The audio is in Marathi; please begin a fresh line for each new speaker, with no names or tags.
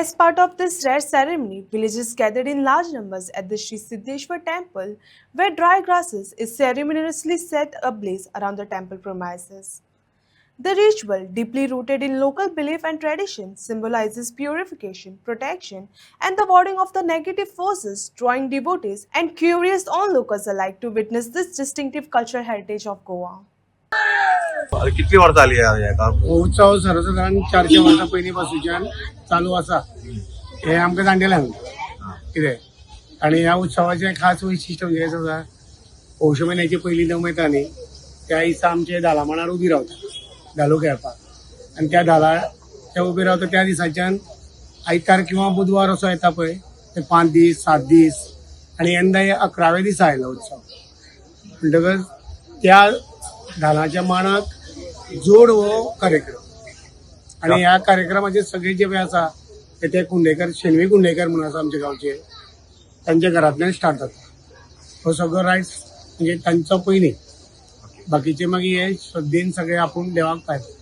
As part of this rare ceremony, villagers gathered in large numbers at the Sri Siddheshwar temple, where dry grasses is ceremoniously set ablaze around the temple premises. The ritual, deeply rooted in local belief and tradition, symbolizes purification, protection, and the warding of the negative forces, drawing devotees and curious onlookers alike to witness this distinctive cultural heritage of Goa.
कितली वर्ष झाली या का
उत्सव सर्वसाधारण 400 वर्सां पयलींपासूनच्यान चालू आसा. हे आमकां जाणटेल्यांक कितें आनी ह्या उत्सवाचें खास वैशिश्ट्य म्हणजे कितें आसा, पौश म्हयन्याची पयली नवमेता न्ही, त्या दिसा आमचे धाला मांडार उबी रावता धालो खेळपाक. आनी त्या धाला ते उबी रावता त्या दिसाच्यान आयतार किंवा बुधवार असो येता पळय, ते 5 दीस 7 दीस आनी यंदा हे 11व्या दिसा आयलो उत्सव. म्हणटकच त्या धालाच्या मांडाक जोड हो कार्यक्रम आणि ह्या कार्यक्रमाचे सगळे जे आसा ते कुंडेकर शेणवी कुंडेकर म्हणून आसा आमच्या गांवचे, तांच्या घरांतल्यान स्टार्ट जाता हो सगळो रायट्स म्हणजे तांचो पयलीं. बाकीचे मागीर हे श्रद्धेन सगळे आपूण देवाक पायता.